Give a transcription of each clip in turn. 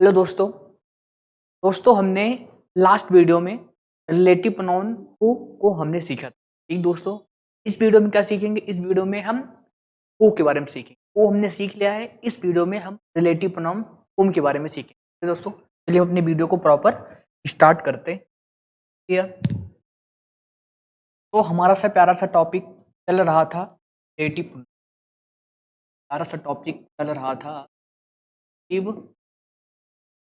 Hello दोस्तों। हमने last video में रिलेटिव प्रोनाउन हु को हमने सीखा था। ठीक दोस्तों, इस वीडियो में क्या सीखेंगे? इस वीडियो में हम हु के बारे में सीखेंगे। वो हमने सीख लिया है। इस वीडियो में हम रिलेटिव प्रोनाउन हुम के बारे में सीखेंगे। तो दोस्तों चलिए हम अपने वीडियो को प्रॉपर स्टार्ट करते हैं। तो हमारा सा प्यारा सा टॉपिक चल रहा था रिलेटिव प्रोनाउन। प्यारा सा टॉपिक चल रहा था रिलेटिव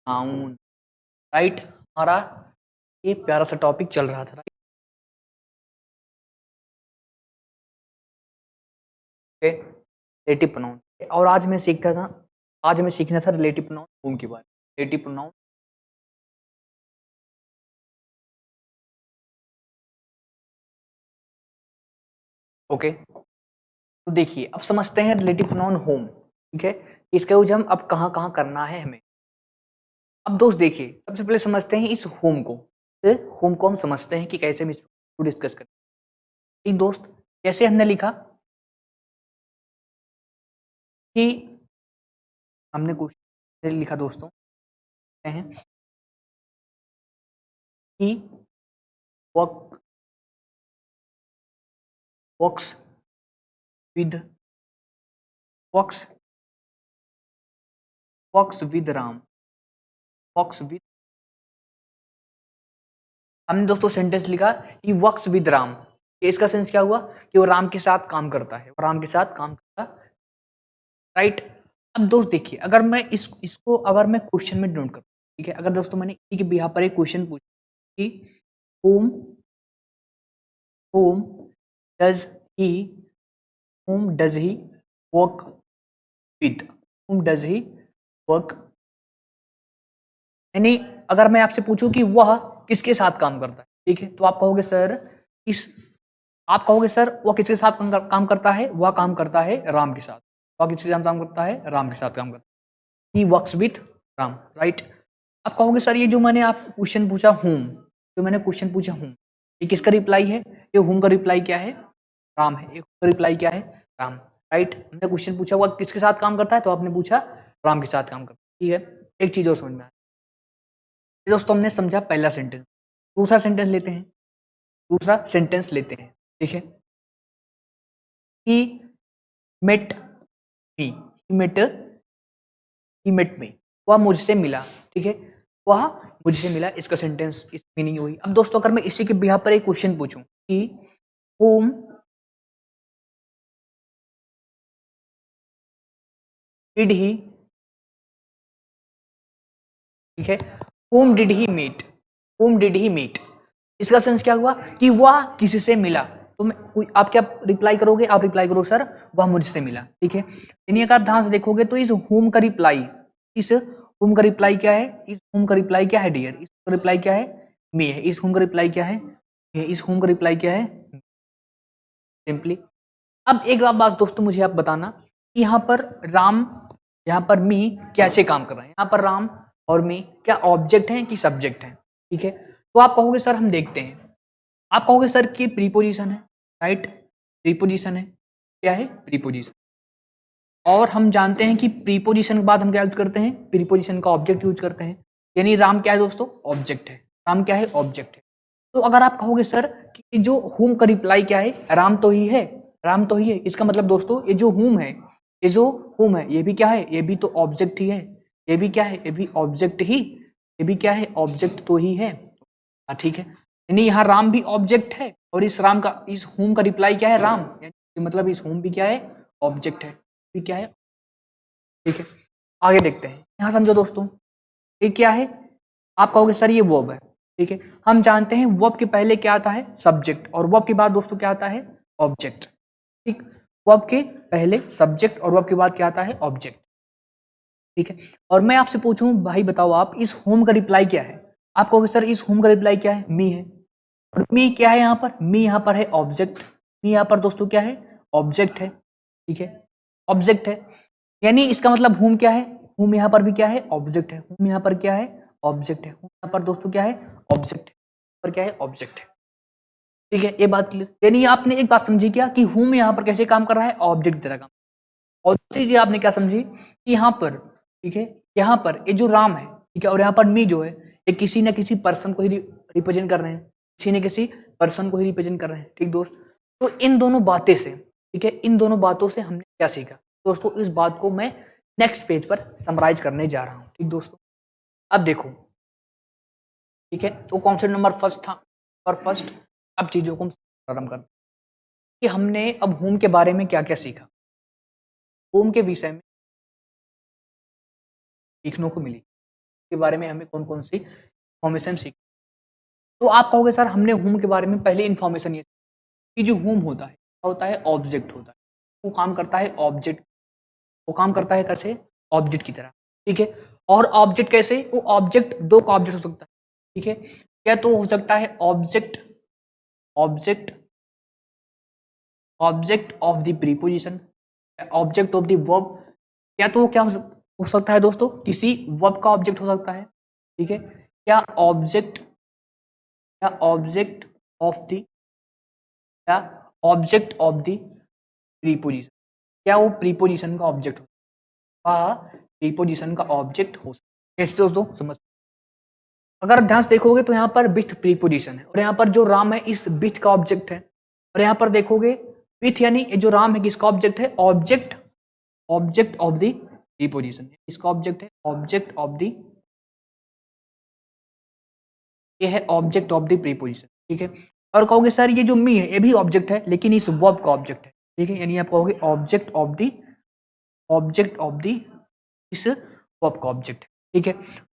नाउन, राइट। हमारा ये प्यारा सा टॉपिक चल रहा था, रिलेटिव प्रोनाउन। और आज मैं सीखना था रिलेटिव प्रोनाउन हुम के बारे में। Relative pronoun okay. तो देखिए अब समझते हैं रिलेटिव प्रोनाउन होम। ठीक है, इसका यूज हम अब कहाँ कहाँ करना है हमें। अब दोस्त देखिए, सबसे पहले समझते हैं इस होम को। होम को हम समझते हैं कि कैसे हम इसको डिस्कस करें। ठीक दोस्त, कैसे हमने लिखा कि हमने क्वेश्चन लिखा दोस्तों हैं कि works with Ram. Works with, हमने दोस्तों सेंटेंस लिखा ही वर्क्स विद राम। इसका सेंस क्या हुआ कि वो राम के साथ काम करता है, वो राम के साथ काम करता है, राइट। अब दोस्त देखिए, अगर मैं इसको अगर मैं क्वेश्चन में डिनोट करूं, ठीक है, अगर दोस्तों मैंने इसी के बिहाफ पर एक क्वेश्चन पूछा कि whom whom does he whom does he work with, whom does he work, यानी अगर मैं आपसे पूछूं कि वह किसके साथ काम करता है, ठीक है, तो आप कहोगे सर वह किसके साथ काम करता है? वह काम करता है राम के साथ। वह किसके साथ काम करता है? राम के साथ काम करता है। He works with Ram, right. अब कहोगे सर ये जो मैंने आप क्वेश्चन पूछा हूम, ये किसका रिप्लाई है? ये हूम का रिप्लाई क्या है? राम है। ये का रिप्लाई क्या है? राम, राइट। हमने क्वेश्चन पूछा हुआ किसके साथ काम करता है, तो आपने पूछा राम के साथ काम करता है। ठीक है, एक चीज और समझ में आया दोस्तों, हमने समझा पहला सेंटेंस। दूसरा सेंटेंस लेते हैं, ठीक है। ही मेट मी, वह मुझसे मिला, ठीक है, वह मुझसे मिला। इसका सेंटेंस इस मीनिंग हुई। अब दोस्तों अगर मैं इसी के बिहाफ पर एक क्वेश्चन पूछूं कि whom did he, ठीक है, whom did he meet, इसका सेंस क्या हुआ कि वह किससे मिला। तो मैं आप क्या रिप्लाई करोगे? आप रिप्लाई करो सर वह मुझसे मिला, ठीक है। यानी अगर आप ध्यान से देखोगे तो इस होम का रिप्लाई क्या है? इस होम का रिप्लाई क्या है डियर? इस रिप्लाई क्या है? मी है। इस होम का रिप्लाई क्या है? इस होम का रिप्लाई क्या है? सिंपली। अब एक बात दोस्तों मुझे आप बताना कि यहाँ पर मी कैसे काम कर रहा है? यहाँ पर राम और मी क्या ऑब्जेक्ट है कि सब्जेक्ट है? ठीक है, तो आप कहोगे सर हम देखते हैं। आप कहोगे सर कि प्रीपोजिशन है, राइट। प्रीपोजिशन है, क्या है? प्रीपोजिशन। और हम जानते हैं कि प्रीपोजिशन के बाद हम क्या यूज करते हैं? प्रीपोजिशन का ऑब्जेक्ट यूज करते हैं। यानी राम क्या है दोस्तों? ऑब्जेक्ट है। राम क्या है? ऑब्जेक्ट है। तो अगर आप कहोगे सर कि जो हुम का रिप्लाई क्या है? राम तो ही है, इसका मतलब दोस्तों ये जो हुम है, ये भी क्या है? ये भी तो ऑब्जेक्ट ही है। ये भी क्या है? ये भी ऑब्जेक्ट ही, ये भी क्या है? ऑब्जेक्ट तो ही है। ठीक है, यानी यहाँ राम भी ऑब्जेक्ट है और इस होम का रिप्लाई क्या है? राम, मतलब इस होम भी क्या है? ऑब्जेक्ट है, भी क्या है? ठीक है, आगे देखते हैं। यहाँ समझो दोस्तों, ये क्या है? आप कहोगे सर ये वर्ब है, ठीक है। हम जानते हैं वर्ब के पहले क्या आता है? सब्जेक्ट, और वर्ब के बाद दोस्तों क्या आता है? ऑब्जेक्ट, ठीक। वर्ब के पहले सब्जेक्ट और वर्ब के बाद क्या आता है? ऑब्जेक्ट, ठीक है। और मैं आपसे पूछूं भाई बताओ आप इस होम का रिप्लाई क्या है? आप कहोगे सर इस होम का रिप्लाई क्या है? मी है। और मी क्या है यहाँ पर? मी यहाँ पर है ऑब्जेक्ट। मी यहाँ पर दोस्तों क्या है? ऑब्जेक्ट है, ठीक है, ऑब्जेक्ट है। यानी इसका मतलब होम क्या है? होम यहाँ पर भी क्या है? ऑब्जेक्ट है। होम यहाँ पर क्या है? ऑब्जेक्ट है। होम यहाँ पर दोस्तों क्या है? ऑब्जेक्ट है। पर क्या है? ऑब्जेक्ट है, ठीक है। ये बात क्लियर। यानी आपने एक बात समझी क्या कि होम यहाँ पर कैसे काम कर रहा है? ऑब्जेक्ट की तरह काम। और दूसरी चीज आपने क्या समझी कि यहाँ पर, ठीक है, यहाँ पर ये जो राम है, ठीक है। और यहाँ पर मी जो है ये किसी न किसी पर्सन को ही रिप्रेजेंट कर रहे हैं, किसी न किसी पर्सन को ही रिप्रेजेंट कर रहे हैं। ठीक दोस्त, तो इन दोनों बातें से, ठीक है, इन दोनों बातों से हमने क्या सीखा दोस्तों, इस बात को मैं नेक्स्ट पेज पर समराइज करने जा रहा हूँ। ठीक दोस्तों, अब देखो, ठीक है, तो कॉन्सेप्ट नंबर फर्स्ट था और फर्स्ट, अब चीजों को हम प्रारंभ करते हैं कि हमने अब होम के बारे में क्या क्या सीखा, होम के विषय में सीखने को मिली, के बारे में हमें कौन कौन सी इन्फॉर्मेशन सीखी। तो आप कहोगे सर हमने होम के बारे में पहले इन्फॉर्मेशन ये कि जो होम होता है क्या होता है, ऑब्जेक्ट होता है, वो काम करता है ऑब्जेक्ट, वो काम करता है कैसे, ऑब्जेक्ट की तरह। ठीक है, और ऑब्जेक्ट कैसे, वो ऑब्जेक्ट दो का ऑब्जेक्ट हो सकता है। ठीक है, क्या तो हो सकता है object, object object of the preposition, object of the verb, या तो क्या हो सकता है दोस्तों, किसी वर्ब का ऑब्जेक्ट हो सकता है। ठीक है, क्या ऑब्जेक्ट, या ऑब्जेक्ट ऑफ द, या ऑब्जेक्ट ऑफ द प्रीपोजिशन, क्या वो प्रीपोजिशन का ऑब्जेक्ट हो, प्रीपोजिशन का ऑब्जेक्ट हो सकता है। कैसे दोस्तों समझ, अगर ध्यान से देखोगे तो यहाँ पर विथ प्रीपोजिशन है और यहाँ पर जो राम है इस विथ का ऑब्जेक्ट है, और यहाँ पर देखोगे विथ यानी जो राम है किसका ऑब्जेक्ट है, object, object of the preposition, इसका ऑब्जेक्ट है ऑब्जेक्ट ऑफ द, ये है ऑब्जेक्ट ऑफ द प्रीपोजिशन। ठीक है, और कहोगे सर ये जो मी है ये भी ऑब्जेक्ट है लेकिन इस वर्ब का ऑब्जेक्ट है। ठीक है, यानी आप कहोगे object of the, object of the, इस वर्ब का ऑब्जेक्ट है। ठीक है,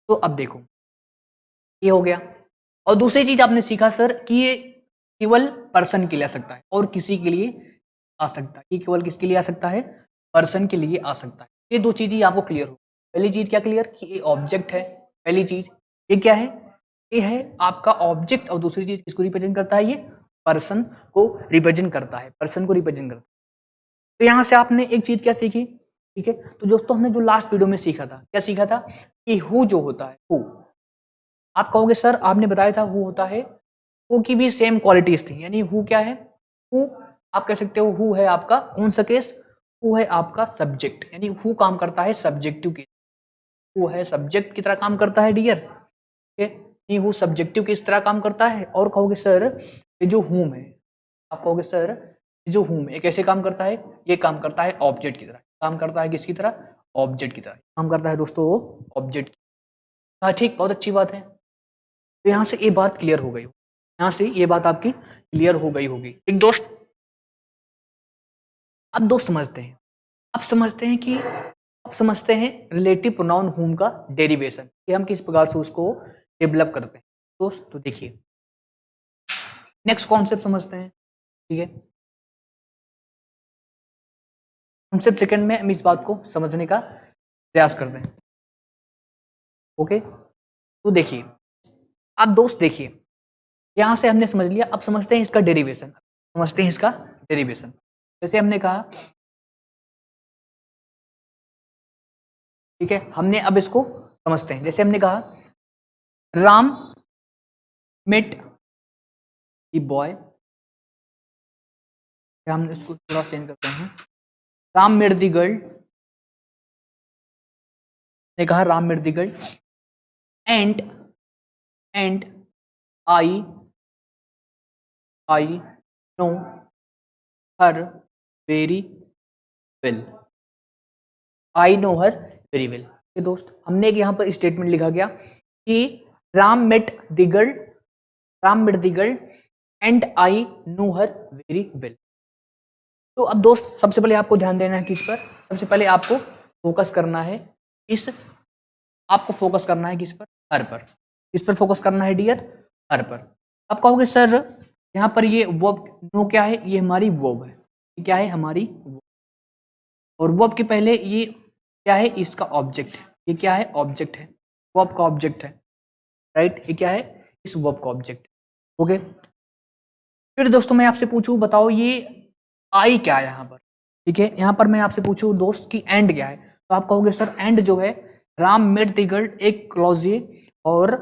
तो अब देखो ये हो गया, और दूसरी चीज आपने सीखा सर कि ये केवल पर्सन के लिए आ सकता है और किसी के लिए आ सकता है, ये केवल किसके लिए आ सकता है, पर्सन के लिए आ सकता है। ये दो चीज ही आपको क्लियर हो, पहली चीज क्या क्लियर कि ये ऑब्जेक्ट है, पहली चीज ये क्या है, ये है आपका ऑब्जेक्ट, और दूसरी चीज किसको रिप्रेजेंट करता है, ये पर्सन को रिप्रेजेंट करता है, पर्सन को रिप्रेजेंट करता है। तो यहां से आपने एक चीज क्या सीखी, ठीक है, तो दोस्तों हमने जो लास्ट वीडियो में सीखा था, क्या सीखा था कि हु जो होता है, हु, आप कहोगे सर आपने बताया था हु होता है, हु की भी सेम क्वालिटीज थी, यानी हु क्या है, हु आप कह सकते हो हु है आपका कौन सा केस, हु है आपका सब्जेक्ट, यानी हु काम करता है सब्जेक्टिव केस, हु है सब्जेक्ट की तरह काम करता है डियर। ठीक है, नहीं हु सब्जेक्टिव किस तरह काम करता है, और कहोगे सर ये जो हुम है, आप कहोगे सर ये जो हुम है कैसे काम करता है, ये काम करता है ऑब्जेक्ट की तरह, काम करता है किसकी तरह, ऑब्जेक्ट की तरह काम करता है दोस्तों, ऑब्जेक्ट। हाँ ठीक, बहुत अच्छी बात है, तो यहाँ से ये बात क्लियर हो गई, यहाँ से ये बात आपकी क्लियर हो गई होगी। एक दोस्त, अब दोस्त समझते हैं, अब समझते हैं कि, अब समझते हैं रिलेटिव प्रोनाउन हुम का डेरिवेशन, कि हम किस प्रकार से उसको डेवलप करते हैं दोस्त। तो देखिए नेक्स्ट कॉन्सेप्ट समझते हैं। ठीक है, कॉन्सेप्ट सेकंड में हम इस बात को समझने का प्रयास करते हैं। ओके, तो देखिए अब दोस्त देखिए, यहां से हमने समझ लिया, अब समझते हैं इसका डेरिवेशन, समझते हैं इसका डेरिवेशन। जैसे हमने कहा, ठीक है, हमने अब इसको समझते हैं, जैसे हमने कहा राम मेट द बॉय, हम इसको थोड़ा चेंज करते हैं, राम मेट द गर्ल, ने कहा Ram met the girl and I know her very well, I know her very well. दोस्त हमने एक यहाँ पर स्टेटमेंट लिखा गया कि Ram met the girl, Ram met the girl and I know her very well. तो अब दोस्त सबसे पहले आपको ध्यान देना है किस पर, सबसे पहले आपको फोकस करना है इस, आपको फोकस करना है किस पर, हर पर, किस पर फोकस करना है डियर, हर पर। अब कहोगे सर यहाँ पर ये वर्ब नो क्या है, ये हमारी वर्ब है, ये क्या है हमारी verb। और वर्ब के पहले ये क्या है, इसका ऑब्जेक्ट है, ये क्या है ऑब्जेक्ट है, वर्ब का ऑब्जेक्ट है, राइट, ये क्या है इस वर्ब का ऑब्जेक्ट। ओके, फिर दोस्तों मैं आपसे पूछूं बताओ ये आई क्या है यहाँ पर, ठीक है, यहाँ पर मैं आपसे पूछूं दोस्त की एंड क्या है, तो आप कहोगे सर एंड जो है राम मेट द गर्ल एक क्लॉज है और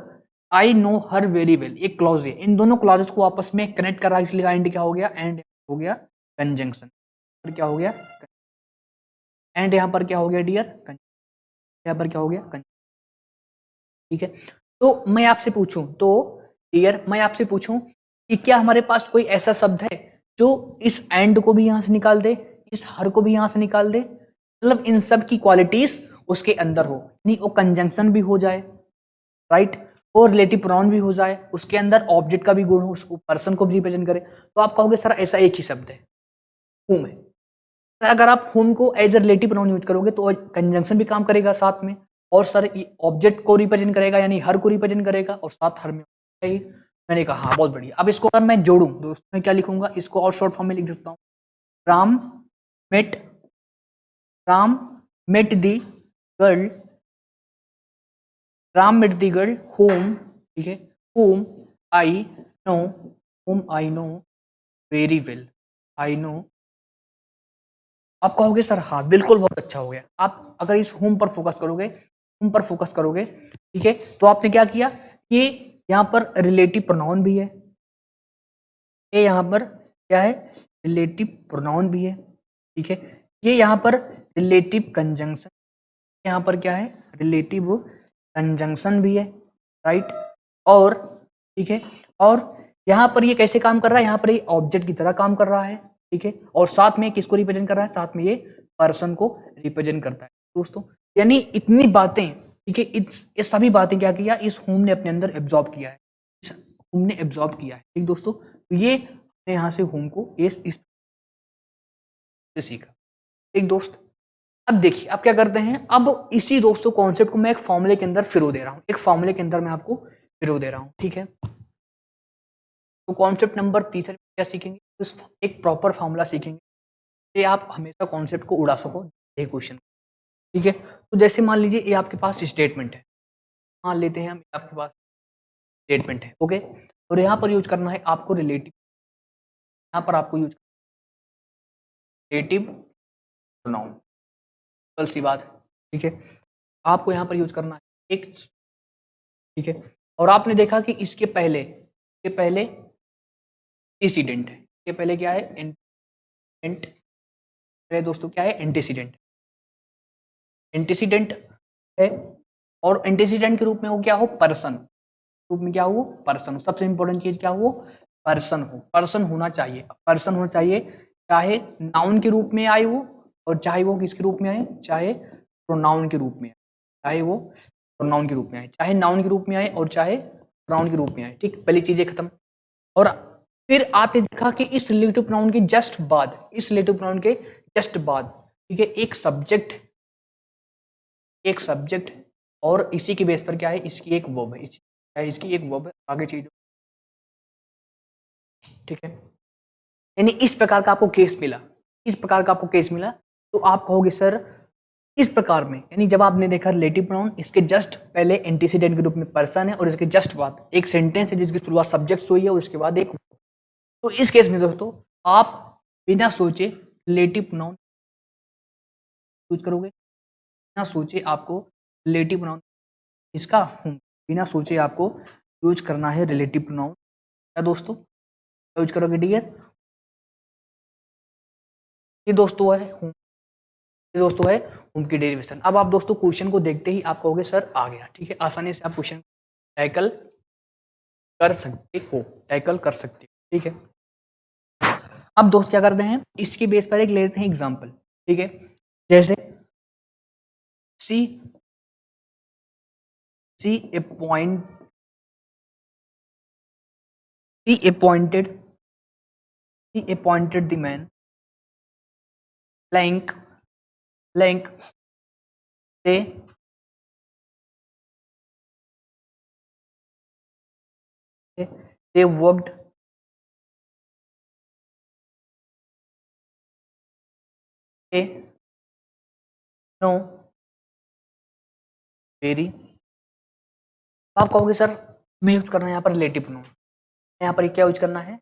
आई नो हर वेरी वेल एक क्लॉज है, इन दोनों क्लॉजेस को आपस में कनेक्ट करा इसलिए एंड क्या हो गया, एंड हो गया कंजंक्शन, क्या हो गया एंड, यहाँ पर क्या हो गया डियर, यहाँ पर क्या हो गया, ठीक है। तो मैं आपसे पूछूं, तो डियर मैं आपसे पूछूं कि क्या हमारे पास कोई ऐसा शब्द है जो इस एंड को भी यहां से निकाल दे, इस हर को भी यहां से निकाल दे, मतलब इन सब की क्वालिटीज उसके अंदर हो, यानी वो कंजंक्शन भी हो जाए, राइट, और रिलेटिव प्रोनाउन भी हो जाए, उसके अंदर ऑब्जेक्ट का भी गुण हो, उसको पर्सन को भी रिप्रेजेंट करे, तो आप कहोगे सर ऐसा एक ही शब्द है, होम है। अगर आप होम को as a relative pronoun use करोगे तो कंजंक्शन भी काम करेगा साथ में, और सर ऑब्जेक्ट को रिप्रेजेंट करेगा यानी हर को रिप्रेजेंट करेगा, और साथ हर में मैंने कहा हाँ बहुत बढ़िया। अब इसको अगर मैं जोड़ूं दोस्तों, मैं क्या लिखूंगा, इसको और शॉर्ट फॉर्म में लिख देता हूँ, Ram met Ram met the girl, Ram met the girl whom, ठीक है, whom I know, whom I know very well, I know. आप कहोगे सर हाँ बिल्कुल बहुत अच्छा हो गया। आप अगर इस होम पर फोकस करोगे, होम पर फोकस करोगे, ठीक है, तो आपने क्या किया, ये यहाँ पर रिलेटिव प्रोनाउन भी है, ये यहाँ पर क्या है, रिलेटिव प्रोनाउन भी है, ठीक है, ये यहाँ पर रिलेटिव कंजंक्शन, यहाँ पर क्या है, रिलेटिव कंजंक्शन भी है, राइट, और ठीक है, और यहाँ पर ये कैसे काम कर रहा है, यहाँ पर ये ऑब्जेक्ट की तरह काम कर रहा है, ठीक है, और साथ में किसको रिप्रेजेंट कर रहा है, साथ में ये पर्सन को रिप्रेजेंट करता है दोस्तों। यानी इतनी बातें, ठीक है, ये सभी बातें क्या किया, इस होम ने अपने अंदर एब्जॉर्ब किया है, इस होम ने एब्जॉर्ब किया है, ठीक दोस्तों। तो ये हमने यहाँ से होम को इस सीखा, ठीक दोस्त। अब देखिए अब क्या करते हैं, अब इसी दोस्तों कॉन्सेप्ट को मैं एक फॉर्मूले के अंदर फिरो दे रहा हूं, एक फॉर्मूले के अंदर मैं आपको फिरो दे रहा हूं, ठीक है। तो कॉन्सेप्ट नंबर तीसरे में क्या सीखेंगे, एक प्रॉपर फॉर्मूला सीखेंगे, ये आप हमेशा कॉन्सेप्ट को उड़ा सको ये क्वेश्चन, ठीक है। तो जैसे मान लीजिए ये आपके पास स्टेटमेंट है, मान लेते हैं हम आपके पास स्टेटमेंट है, ओके, और यहाँ पर यूज करना है आपको रिलेटिव, यहाँ पर आपको यूज रिलेटिव प्रोनाउन, सिंपल सी बात है, ठीक है। आपको यहाँ पर यूज करना है एक, ठीक है, और आपने देखा कि इसके पहले एंटीसीडेंट है, इसके पहले क्या है, दोस्तों क्या है, एंटीसीडेंट, एंटीसीडेंट है, और एंटीसीडेंट के रूप में वो क्या हो, पर्सन, रूप में क्या हो, पर्सन हो, सबसे इंपॉर्टेंट चीज क्या हो, पर्सन हो, पर्सन होना चाहिए, पर्सन होना चाहिए, चाहे नाउन के रूप में आए वो, और चाहे वो किसके रूप में आए, चाहे प्रोनाउन के रूप में आए, चाहे वो प्रोनाउन के रूप में आए, चाहे नाउन के रूप में आए और चाहे प्रोनाउन के रूप में आए, ठीक, पहली चीजें खत्म। और फिर आपने देखा कि इस रिलेटिव प्रोनाउन के जस्ट बाद, इस रिलेटिव प्रोनाउन के जस्ट बाद, ठीक है, एक सब्जेक्ट, एक सब्जेक्ट, और इसी के बेस पर क्या है, इसकी एक वर्ब है, इसकी एक वर्ब है, आगे चीज, ठीक है। यानी इस प्रकार का आपको केस मिला, इस प्रकार का आपको केस मिला, तो आप कहोगे सर इस प्रकार में, यानी जब आपने देखा रिलेटिव प्रोनाउन, इसके जस्ट पहले एंटीसीडेंट के रूप में पर्सन है, और इसके जस्ट बाद एक सेंटेंस है जिसकी शुरुआत सब्जेक्ट से हुई है और उसके बाद एक, तो इस केस में दोस्तों आप बिना सोचे रिलेटिव प्रोनाउन यूज करोगे, बिना सोचे आपको रिलेटिव प्रोनाउन इसका हूं, बिना सोचे आपको यूज करना है रिलेटिव प्रोनाउन, क्या दोस्तों यूज करोगे डियर, ये दोस्तों है हूं, ये दोस्तों है हूं की डेरिवेशन। अब आप दोस्तों क्वेश्चन को देखते ही आप कहोगे सर आ गया, ठीक है, आसानी से आप क्वेश्चन टैकल कर सकते हो, टैकल कर सकते हो, ठीक है। अब दोस्त क्या करते हैं, इसके बेस पर एक लेते हैं एग्जांपल, ठीक है, जैसे C C A point C appointed the man blank blank they worked a no very, आप कहोगे सर मैं यूज करना है यहाँ पर रिलेटिव प्रोनाउन, यहाँ पर क्या यूज करना है,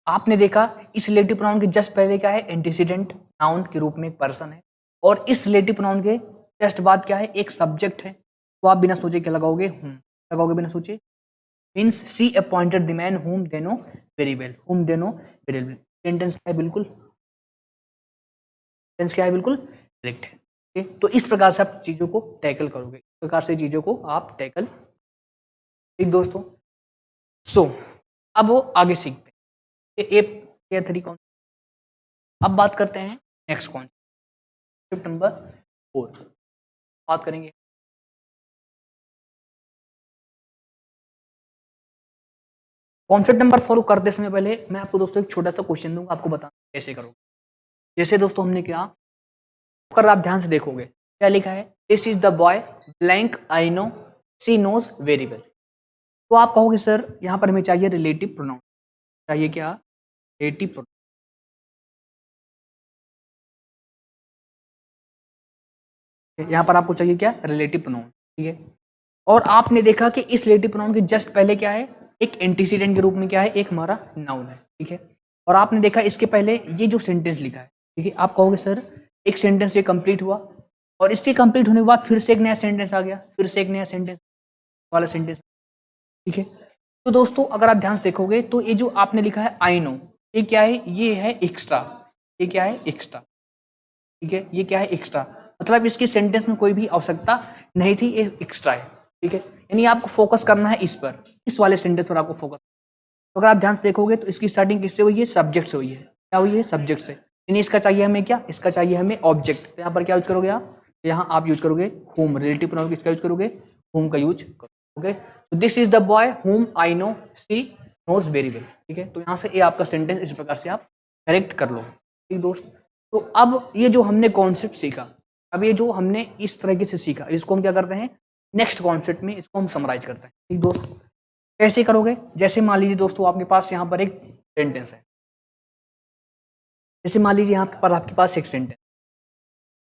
आपने देखा इस रिलेटिव प्रोनाउन के जस्ट पहले क्या है, एंटीसीडेंट नाउन के रूप में एक पर्सन है, और इस रिलेटिव प्रोनाउन के जस्ट बाद क्या है, एक सब्जेक्ट है, तो आप बिना सोचे क्या लगाओगे, लगाओगे बिना सोचे, means she appointed the man whom they know very well, whom they know very well, sentence है बिल्कुल सेंटेंस क्या है, बिल्कुल करेक्ट है। ठीक, तो इस प्रकार से आप चीजों को टैकल करोगे, इस प्रकार से चीजों को आप टैकल। ठीक दोस्तों, सो अब वो आगे सीखते हैं ये क्या तरीका। अब बात करते हैं नेक्स्ट कॉन्सेप्ट नंबर 4, बात करेंगे। कॉन्सेप्ट नंबर 4 करते समय पहले मैं आपको दोस्तों एक छोटा सा क्वेश्चन दूंगा, आपको बताना कैसे करोगे। जैसे दोस्तों हमने क्या कर, आप ध्यान से देखोगे क्या लिखा है, this is the boy blank I know she knows very well. तो आप कहोगे सर यहाँ पर हमें चाहिए रिलेटिव प्रोनाउन, चाहिए क्या, रिलेटिव प्रोनाउन। यहाँ पर आपको चाहिए क्या, रिलेटिव प्रोनाउन। ठीक है, और आपने देखा कि इस रिलेटिव प्रोनाउन के जस्ट पहले क्या है, एक एंटीसीडेंट के रूप में क्या है, एक हमारा नाउन है। ठीक है, और आपने देखा इसके पहले ये जो सेंटेंस लिखा है, ठीक है, आप कहोगे सर एक सेंटेंस ये कंप्लीट हुआ और इसके कंप्लीट होने के बाद फिर से एक नया सेंटेंस आ गया, फिर से एक नया सेंटेंस वाला सेंटेंस। ठीक है, तो दोस्तों अगर आप ध्यान से देखोगे तो ये जो आपने लिखा है आई नो, ये क्या है, ये है एक्स्ट्रा, ये क्या है, एक्स्ट्रा। ठीक है, ये क्या है, एक्स्ट्रा, मतलब इसकी सेंटेंस में कोई भी आवश्यकता नहीं थी, ये एक्स्ट्रा है। ठीक है, यानी आपको फोकस करना है इस पर, इस वाले सेंटेंस पर आपको फोकस। तो अगर आप ध्यान से देखोगे तो इसकी स्टार्टिंग किससे हुई है, सब्जेक्ट से हुई है। क्या हुई है, सब्जेक्ट से। यानी इसका चाहिए हमें क्या, इसका चाहिए हमें ऑब्जेक्ट। तो यहाँ पर क्या यूज करोगे आप, तो यहाँ आप यूज करोगे होम, रिलेटिव प्रोनाउन किसका यूज करोगे, होम का यूज करोगे। तो this is the boy whom I know she knows very well. ठीक है, तो यहाँ से ये आपका सेंटेंस इस प्रकार से आप करेक्ट कर लो। ठीक दोस्त, तो अब ये जो हमने कॉन्सेप्ट सीखा, अब ये जो हमने इस तरीके से सीखा, इसको हम क्या करते हैं, नेक्स्ट कॉन्सेप्ट में इसको हम समराइज करते हैं। ठीक दोस्त, कैसे करोगे, जैसे मान लीजिए दोस्तों आपके पास यहाँ पर एक सेंटेंस है, जैसे मान लीजिए यहाँ पर आपके पास एक सेंटेंस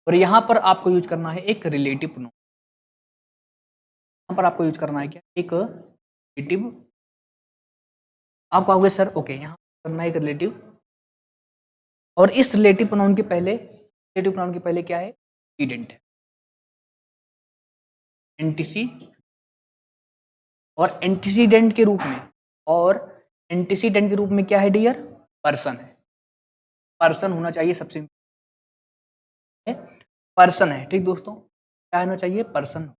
और यहाँ पर आपको यूज करना है एक रिलेटिव प्रोनाउन। यहाँ पर आपको यूज करना है क्या, एक रिलेटिव। आप कहोगे सर ओके, यहाँ करना है एक रिलेटिव, और इस रिलेटिव प्रोनाउन के पहले, रिलेटिव प्रोनाउन के पहले क्या है, एंटीसीडेंट है, एंटीसी, और एंटीसीडेंट के रूप में, और एंटीसीडेंट के रूप में क्या है डियर, पर्सन है। पर्सन होना चाहिए सबसे, पर्सन है। ठीक दोस्तों, क्या होना चाहिए, पर्सन।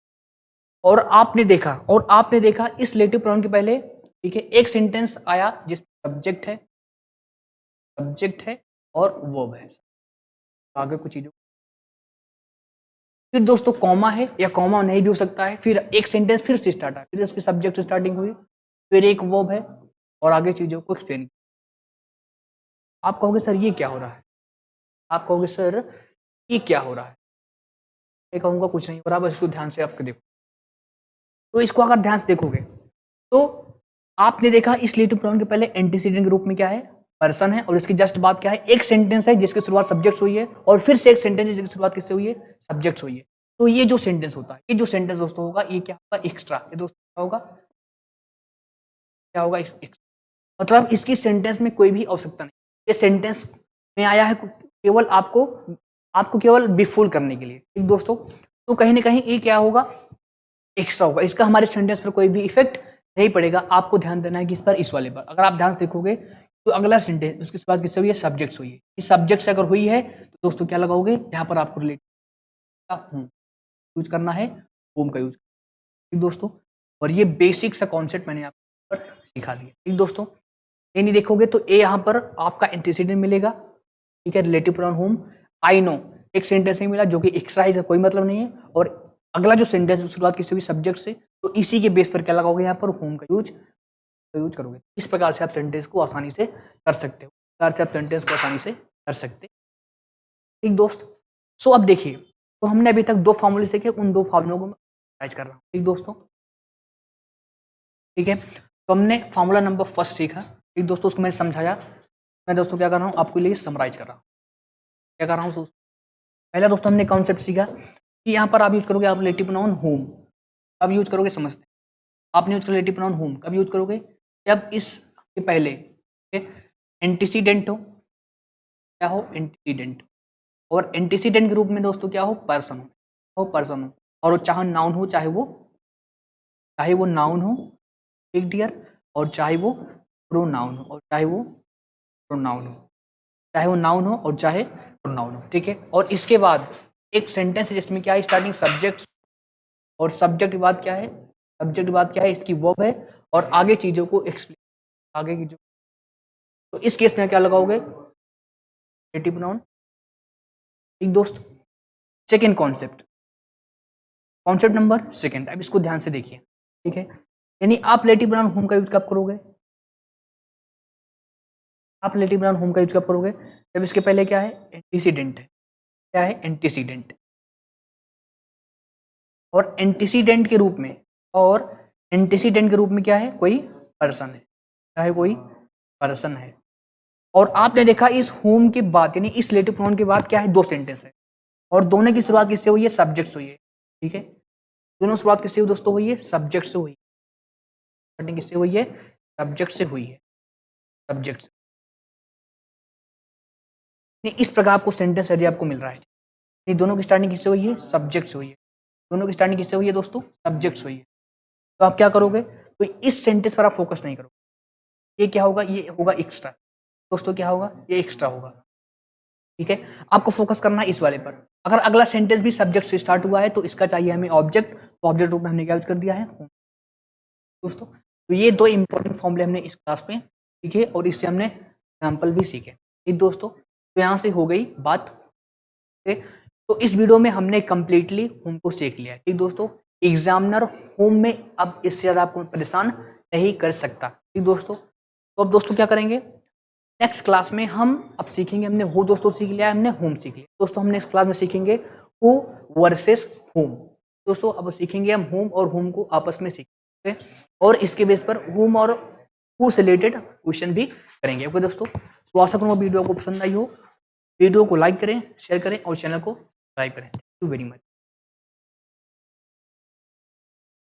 और आपने देखा, और आपने देखा इस रिलेटिव प्रोनाउन के पहले, ठीक है, एक सेंटेंस आया जिस सब्जेक्ट है, सब्जेक्ट है और वर्ब है, आगे कुछ चीजों, फिर दोस्तों कॉमा है या कॉमा नहीं भी हो सकता है, फिर एक सेंटेंस फिर से स्टार्ट है, फिर उसके सब्जेक्ट से स्टार्टिंग हुई, फिर एक वर्ब है और आगे चीजों को एक्सप्लेन। आप कहोगे सर ये क्या हो रहा है, आप कहोगे सर ये क्या हो रहा है, मैं कहूँगा कुछ नहीं, बराबर इसको ध्यान से आपके देखो। तो इसको अगर ध्यान से देखोगे तो आपने देखा इस रिलेटिव प्रोनाउन के पहले एंटीसीडेंट के रूप में क्या है, पर्सन है, और इसकी जस्ट बात क्या है, एक सेंटेंस है जिसकी शुरुआत सब्जेक्ट हुई है, और फिर से एक सेंटेंस है जिसकी शुरुआत किससे हुई है, सब्जेक्ट हुई है। तो ये जो सेंटेंस होता है, ये जो सेंटेंस दोस्तों होगा, ये क्या होगा, एक्स्ट्रा। ये दोस्तों क्या होगा, क्या होगा, मतलब इसकी सेंटेंस में कोई भी आवश्यकता नहीं, ये सेंटेंस में आया है केवल आपको, आपको केवल बिफुल करने के लिए। ठीक दोस्तों, तो कहीं ना कहीं ये क्या होगा, एक्स्ट्रा होगा, इसका हमारे सेंटेंस पर कोई भी इफेक्ट नहीं पड़ेगा। आपको ध्यान देना है कि इस पर, इस वाले पर। अगर आप ध्यान से देखोगे तो अगला सेंटेंस उसके बाद किससे हुई है, सब्जेक्ट हुई है। इस सब्जेक्ट से अगर हुई है तो दोस्तों क्या लगाओगे, यहाँ पर आपको रिलेट होम यूज करना है, होम का यूज। ठीक दोस्तों, और ये बेसिक सा कॉन्सेप्ट मैंने आपको सिखा दिया। ठीक दोस्तों, ये नहीं देखोगे तो ए यहाँ पर आपका एंटीसीडेंट मिलेगा, ठीक है, relative pronoun home. I no एक सेंटेंस नहीं मिला जो कि एक्स्ट्रा है, कोई मतलब नहीं है, और अगला जो सेंटेंस शुरुआत किसी भी सब्जेक्ट से, तो इसी के बेस पर क्या लगाओगे, यहाँ पर होम का यूज करोगे। इस प्रकार से आप सेंटेंस को आसानी से कर सकते हो, इस प्रकार से आप सेंटेंस को आसानी से कर सकते। ठीक दोस्त, सो अब देखिए, तो हमने अभी तक दो फॉर्मूले सीखे, उन दो फॉर्मूलों को मैं कर रहा हूँ। ठीक दोस्तों, ठीक है, तो हमने फॉर्मूला नंबर फर्स्ट सीखा। ठीक दोस्तों, उसको मैंने समझाया। मैं दोस्तों क्या कर रहा हूँ, आपके लिए समराइज कर रहा हूँ। क्या कर रहा हूँ दोस्तों, पहला दोस्तों हमने कॉन्सेप्ट सीखा कि यहाँ पर आप यूज करोगे, आप रिलेटिव प्रोनाउन होम कब यूज करोगे, समझते हैं। आपने यूज रिलेटिव प्रोनाउन होम कब यूज करोगे, जब इसके पहले एंटीसीडेंट हो, क्या हो, एंटीसीडेंट, और एंटीसीडेंट के रूप में दोस्तों क्या हो, पर्सन हो, पर्सन हो, और चाहे नाउन हो, चाहे वो नाउन हो, एक डियर, और चाहे वो प्रोनाउन हो, और चाहे वो प्रोनाउन हो, चाहे वो नाउन हो और चाहे प्रोनाउन हो, ठीक है। और इसके बाद एक सेंटेंस है जिसमें क्या है, स्टार्टिंग सब्जेक्ट, और सब्जेक्ट के बाद क्या है, सब्जेक्ट के बाद क्या है, इसकी वर्ब है, और आगे चीजों को एक्सप्लेन, आगे की जो, तो इस केस में क्या लगाओगे, रिलेटिव प्रोनाउन। ठीक दोस्त, second concept, concept number second, अब इसको ध्यान से देखिए, ठीक है। यानी आप रिलेटिव प्रोनाउन होम का यूज कब करोगे, आप रिलेटिव प्रोनाउन होम का यूज कब करोगे, जब इसके पहले क्या है, एंटीसीडेंट है, क्या है, एंटीसीडेंट, और एंटीसीडेंट के रूप में, और एंटीसीडेंट के रूप में क्या है, कोई पर्सन है, क्या है, कोई पर्सन है। और आपने देखा इस होम के बाद, यानी इस रिलेटिव प्रोनाउन के बाद क्या है, दो सेंटेंस है, और दोनों की शुरुआत किससे हुई है, सब्जेक्ट से हुई है, ठीक है। दोनों शुरुआत किससे हुई दोस्तों, हुई है, सब्जेक्ट से हुई, स्टार्टिंग किससे हुई है, सब्जेक्ट से हुई है, सब्जेक्ट से। इस प्रकार आपको सेंटेंस यदि आपको मिल रहा है, ये दोनों की स्टार्टिंग किससे हुई है, सब्जेक्ट से हुई है, दोनों की स्टार्टिंग किससे हुई है दोस्तों, सब्जेक्ट से हुई है। तो आप क्या करोगे, तो इस सेंटेंस पर आप फोकस नहीं करोगे, ये क्या होगा, ये होगा एक्स्ट्रा, दोस्तों क्या होगा, ये एक्स्ट्रा होगा, ठीक है। आपको फोकस करना है इस वाले पर। अगर अगला सेंटेंस भी सब्जेक्ट से स्टार्ट हुआ है तो इसका चाहिए हमें ऑब्जेक्ट, तो ऑब्जेक्ट रूप में हमने क्या यूज कर दिया है, दोस्तों। तो ये दो इंपॉर्टेंट फॉर्मूले हमने इस क्लास में सीखे, और इससे हमने एग्जाम्पल भी सीखे, ठीक दोस्तों। तो यहाँ से हो गई बात, ठीक। तो इस वीडियो में हमने कंप्लीटली होम को सीख लिया, ठीक दोस्तों। एग्जामिनर होम में अब इससे ज्यादा आपको परेशान नहीं कर सकता, ठीक दोस्तों। तो अब दोस्तों क्या करेंगे, नेक्स्ट क्लास में हम अब सीखेंगे, हमने हु दोस्तों सीख लिया, हमने होम सीख लिया दोस्तों। हम नेक्स्ट क्लास में सीखेंगे हु वर्सेस होम दोस्तों। अब सीखेंगे हम होम और होम को आपस में सीखेंगे, और इसके बेस पर होम और हु से रिलेटेड क्वेश्चन भी करेंगे, ओके दोस्तों। तो आशा करूँगा वीडियो को पसंद आई हो, वीडियो को लाइक करें, शेयर करें, और चैनल को सब्सक्राइब करें। Thank you very much.